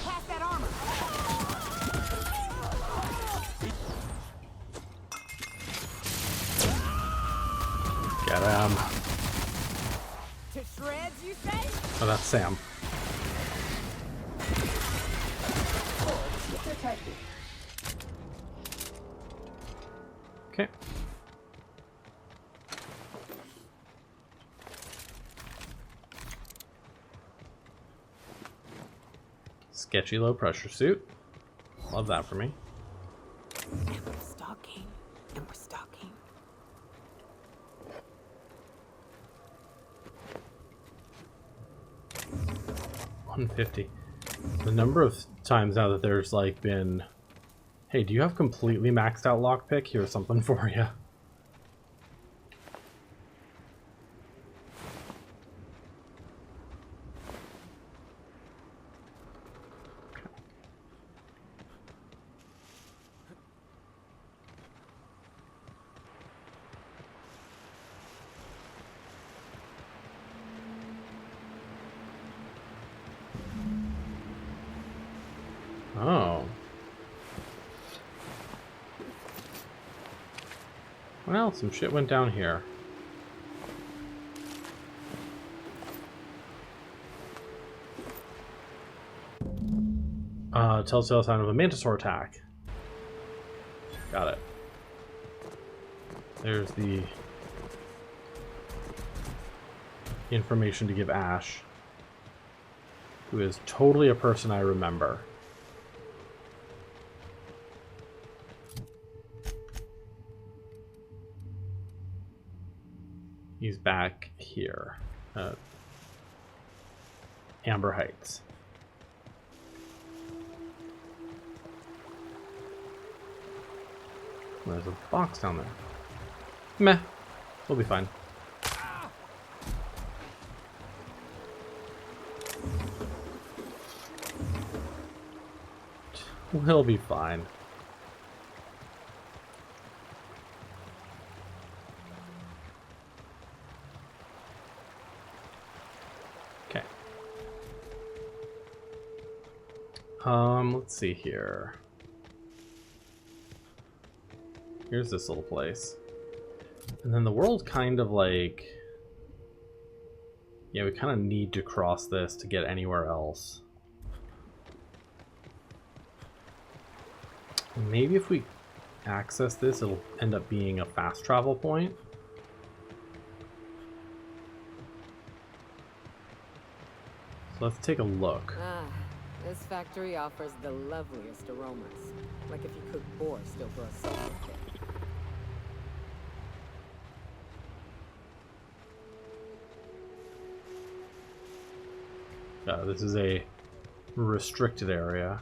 Speaker 4: Pass that armor.
Speaker 1: Get him.
Speaker 4: To shreds, you say?
Speaker 1: Oh, that's Sam.
Speaker 5: Detected.
Speaker 1: Okay. Sketchy low pressure suit. Love that for me.
Speaker 4: And we're stalking. And we're stalking.
Speaker 1: $150. The number of times now that there's like been, hey, do you have completely maxed out lockpick? Here's something for you. Oh. Well, some shit went down here. Telltale sign of a Mantisaur attack. Got it. There's the information to give Ash, who is totally a person I remember. He's back here at Amber Heights. There's a box down there. Meh. We'll be fine. We'll be fine. Okay. Let's see here. Here's this little place. And then the world kind of like... Yeah, we kind of need to cross this to get anywhere else. Maybe if we access this, it'll end up being a fast travel point. So let's take a look.
Speaker 4: Ah, this factory offers the loveliest aromas. Like if you cook boar still for a social kick.
Speaker 1: This is a restricted area.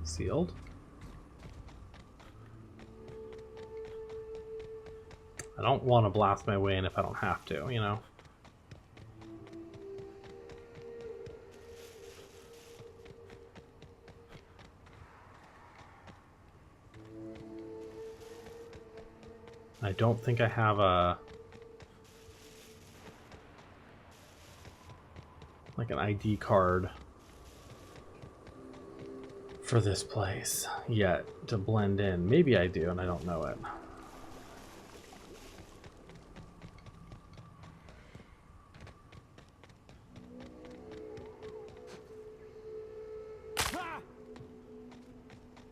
Speaker 1: Sealed. I don't want to blast my way in if I don't have to, you know? I don't think I have a... like an ID card for this place yet to blend in. Maybe I do and I don't know it.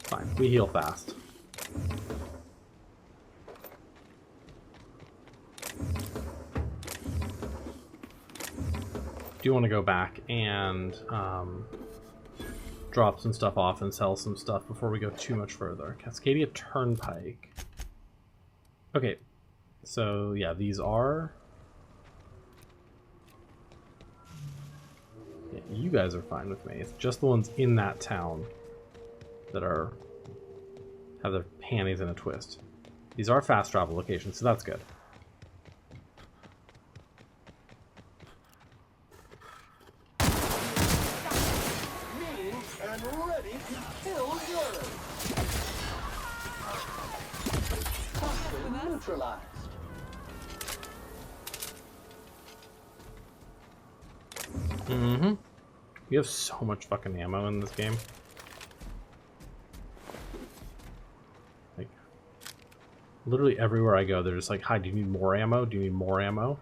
Speaker 1: Fine, we heal fast. do want to go back and drop some stuff off and sell some stuff before we go too much further. Cascadia Turnpike. Okay, so yeah, these are... Yeah, you guys are fine with me. It's just the ones in that town that are... have their panties in a twist. These are fast travel locations, so that's good.
Speaker 5: Mean and ready to kill yours. Hostile neutralized.
Speaker 1: Mm-hmm. You have so much fucking ammo in this game. Like, literally everywhere I go, they're just like, hi, do you need more ammo? Do you need more ammo?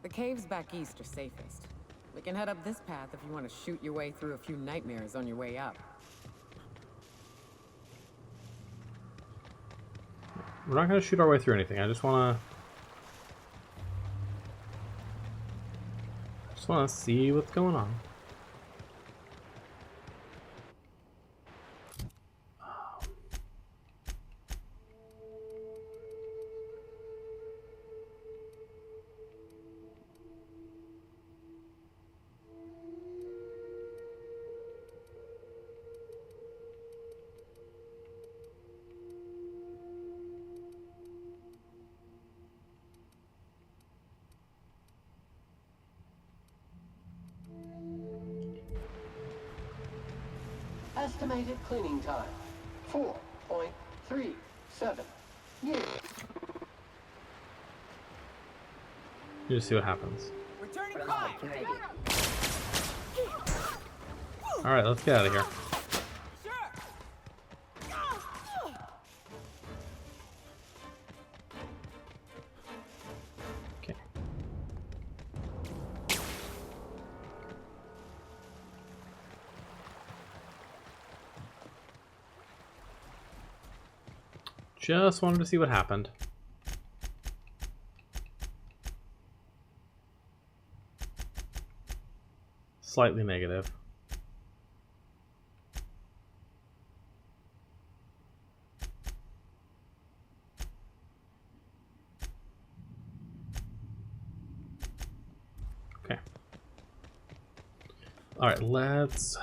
Speaker 4: The caves back east are safest. We can head up this path if you want to shoot your way through a few nightmares on your way up.
Speaker 1: We're not going to shoot our way through anything. I just want to see what's going on.
Speaker 5: Estimated cleaning time, 4.37 years.
Speaker 1: You just see what happens.
Speaker 13: Returning fire!
Speaker 1: Alright, let's get out of here. Okay. Just wanted to see what happened. Slightly negative. Okay. All right, let's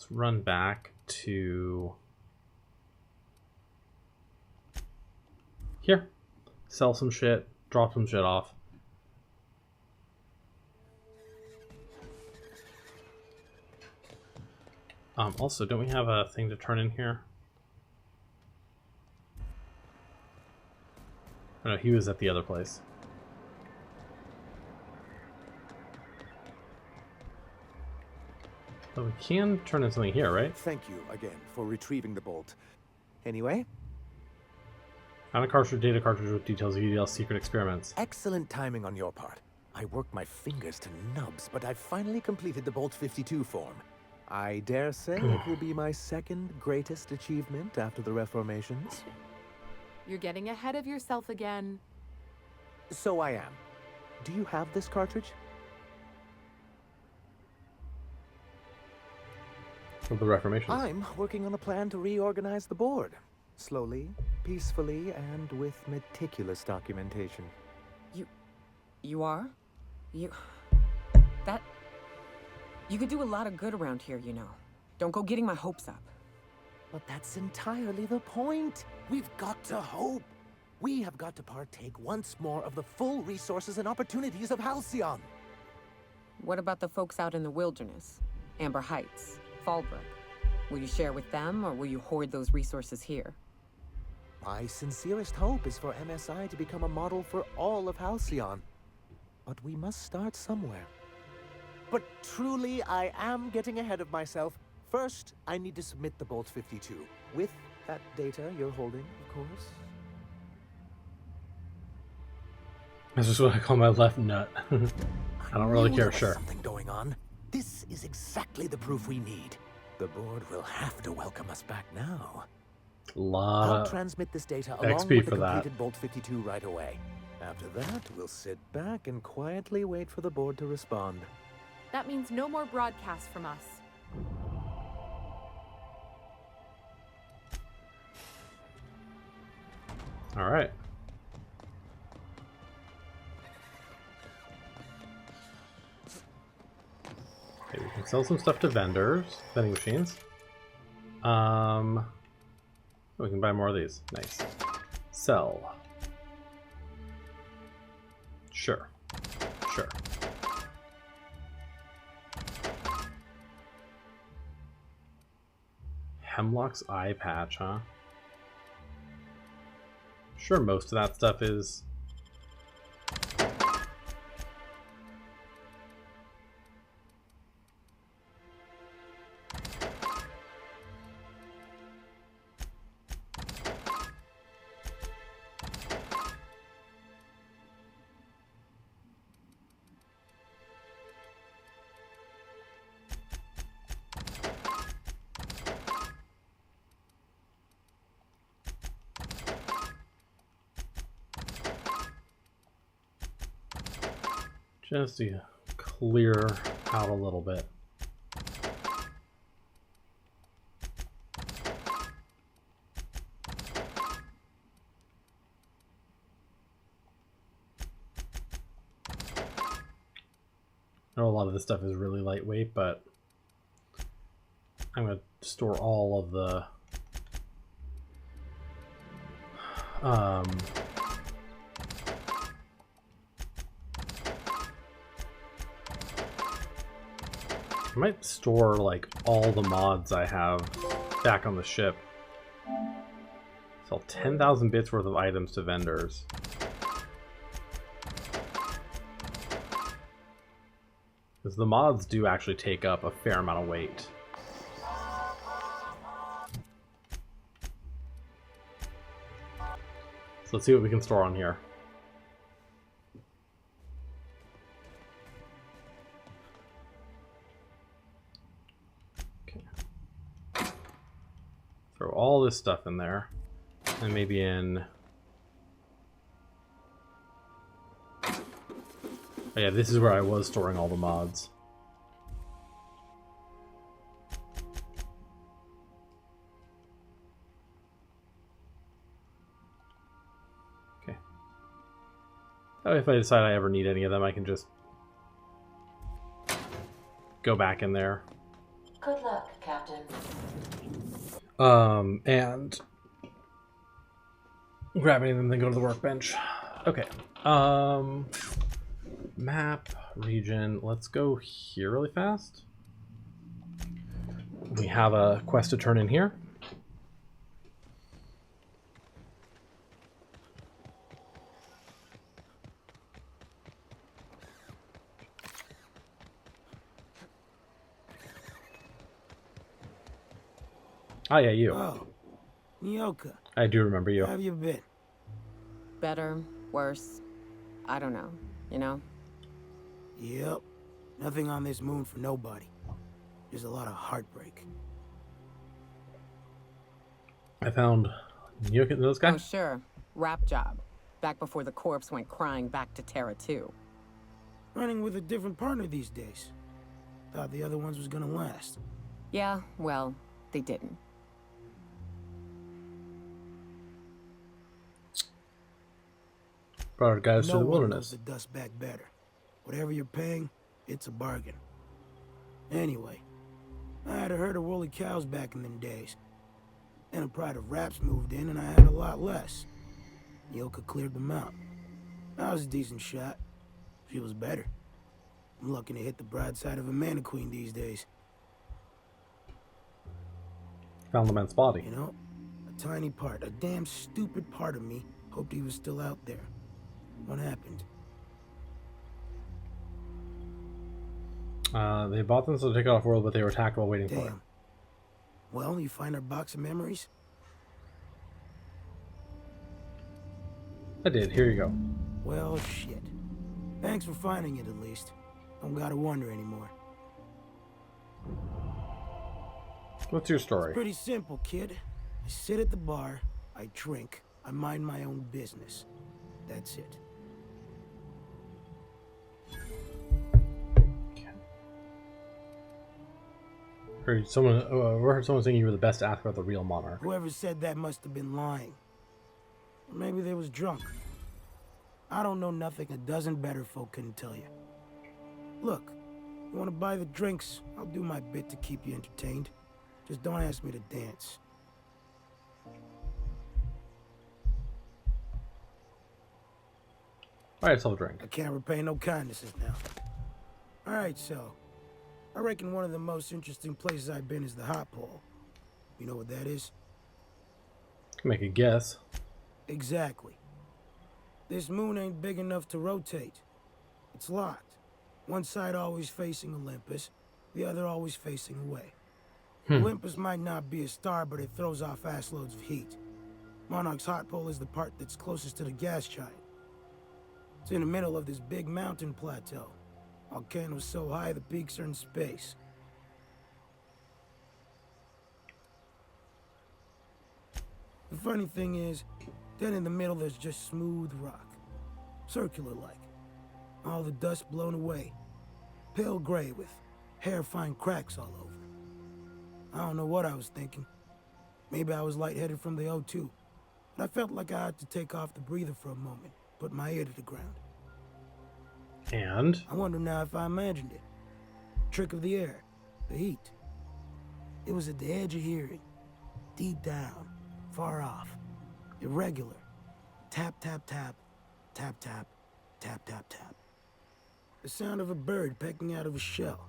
Speaker 1: run back to here, sell some shit, drop some shit off. Also, don't we have a thing to turn in here? Oh no, he was at the other place. But we can turn in something here, right?
Speaker 14: Thank you again for retrieving the bolt. Anyway?
Speaker 1: Found a cartridge, data cartridge with details of UDL secret experiments.
Speaker 14: Excellent timing on your part. I worked my fingers to nubs, but I finally completed the Bolt 52 form. I dare say it will be my second greatest achievement after the reformations.
Speaker 15: You're getting ahead of yourself again.
Speaker 14: So I am. Do you have this cartridge?
Speaker 1: For the reformations.
Speaker 14: I'm working on a plan to reorganize the board. Slowly, peacefully, and with meticulous documentation.
Speaker 4: You are? You could do a lot of good around here, you know. Don't go getting my hopes up.
Speaker 14: But that's entirely the point. We've got to hope. We have got to partake once more of the full resources and opportunities of Halcyon.
Speaker 4: What about the folks out in the wilderness? Amber Heights, Fallbrook. Will you share with them, or will you hoard those resources here?
Speaker 14: My sincerest hope is for MSI to become a model for all of Halcyon. But we must start somewhere. But truly, I am getting ahead of myself. First, I need to submit the Bolt 52. With that data you're holding, of course.
Speaker 1: This is what I call my left nut. I don't really care, sure.
Speaker 14: Something going on. This is exactly the proof we need. The board will have to welcome us back now.
Speaker 1: A lot
Speaker 14: I'll
Speaker 1: of
Speaker 14: transmit this data
Speaker 1: XP
Speaker 14: along with the
Speaker 1: for that.
Speaker 14: completed Bolt 52 right away. After that, we'll sit back and quietly wait for the board to respond.
Speaker 15: That means no more broadcasts from us.
Speaker 1: All right. Okay, we can sell some stuff to vendors, vending machines. We can buy more of these. Nice. Sell. Sure. Sure. Hemlock's eye patch, huh? Sure, most of that stuff is... just to clear out a little bit. I know a lot of this stuff is really lightweight, but I'm going to store all of the I might store like all the mods I have back on the ship. Sell 10,000 bits worth of items to vendors. Because the mods do actually take up a fair amount of weight. So let's see what we can store on here. Throw all this stuff in there, and maybe in... Oh yeah, this is where I was storing all the mods. Okay. That way if I decide I ever need any of them, I can just go back in there.
Speaker 3: Good luck, Captain.
Speaker 1: And grab any of them, then go to the workbench. Okay. Map, region. Let's go here really fast. We have a quest to turn in here. Oh yeah, you.
Speaker 16: Oh, Nyoka.
Speaker 1: I do remember you.
Speaker 16: How have you been?
Speaker 4: Better, worse. I don't know, you know?
Speaker 16: Yep. Nothing on this moon for nobody. There's a lot of heartbreak.
Speaker 1: I found Nyoka and those guys.
Speaker 4: Oh, sure. Rap job. Back before the corpse went crying back to Terra 2.
Speaker 16: Running with a different partner these days. Thought the other ones was gonna last.
Speaker 4: Yeah, well, they didn't.
Speaker 1: Brought our guys to the
Speaker 16: No one
Speaker 1: wilderness.
Speaker 16: knows the dust back better. Whatever you're paying, it's a bargain. Anyway, I had a herd of woolly cows back in them days. Then a pride of raps moved in and I had a lot less. Nyoka cleared them out. I was a decent shot. She was better. I'm lucky to hit the broadside of a mana queen these days.
Speaker 1: Found the man's body.
Speaker 16: You know, a tiny part, a damn stupid part of me hoped he was still out there. What happened?
Speaker 1: They bought them so to take it off world, but they were attacked while waiting for it.
Speaker 16: Damn. Well, you find our box of memories?
Speaker 1: I did. Here you go.
Speaker 16: Well, shit. Thanks for finding it, at least. Don't gotta wonder anymore.
Speaker 1: What's your story?
Speaker 16: It's pretty simple, kid. I sit at the bar, I drink, I mind my own business. That's it.
Speaker 1: Heard someone saying you were the best to ask about the real Monarch.
Speaker 16: Whoever said that must have been lying. Or maybe they was drunk. I don't know nothing a dozen better folk couldn't tell you. Look, you want to buy the drinks, I'll do my bit to keep you entertained. Just don't ask me to dance.
Speaker 1: Alright, let's have a drink.
Speaker 16: I can't repay no kindnesses now. Alright, so, I reckon one of the most interesting places I've been is the hot pole. You know what that is?
Speaker 1: Can make a guess.
Speaker 16: Exactly. This moon ain't big enough to rotate. It's locked. One side always facing Olympus, the other always facing away. Olympus might not be a star, but it throws off ass loads of heat. Monarch's hot pole is the part that's closest to the gas giant. It's in the middle of this big mountain plateau. Volcanoes so high the peaks are in space. The funny thing is, then in the middle there's just smooth rock. Circular-like. All the dust blown away. Pale gray with hair-fine cracks all over. I don't know what I was thinking. Maybe I was lightheaded from the O2. But I felt like I had to take off the breather for a moment. Put my ear to the ground.
Speaker 1: And?
Speaker 16: I wonder now if I imagined it. Trick of the air. The heat. It was at the edge of hearing. Deep down. Far off. Irregular. Tap, tap, tap. Tap, tap. Tap, tap, tap. The sound of a bird pecking out of a shell.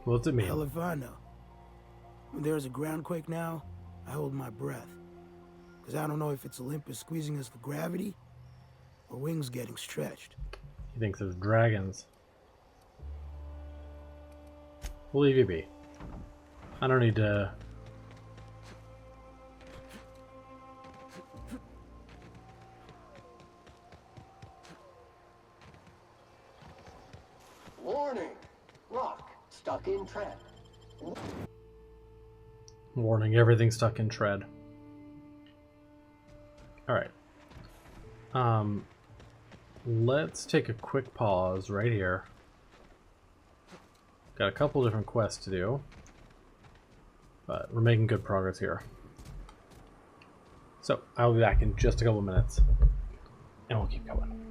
Speaker 1: What's it mean?
Speaker 16: Hell if I know. When there's a groundquake now, I hold my breath. Because I don't know if it's Olympus squeezing us for gravity, or wings getting stretched.
Speaker 1: He thinks there's dragons. We'll leave you be. I don't need to...
Speaker 5: Warning! Rock stuck in tread.
Speaker 1: Warning, everything stuck in tread. Alright. Let's take a quick pause right here. Got a couple different quests to do. But we're making good progress here. So, I'll be back in just a couple minutes. And we'll keep going.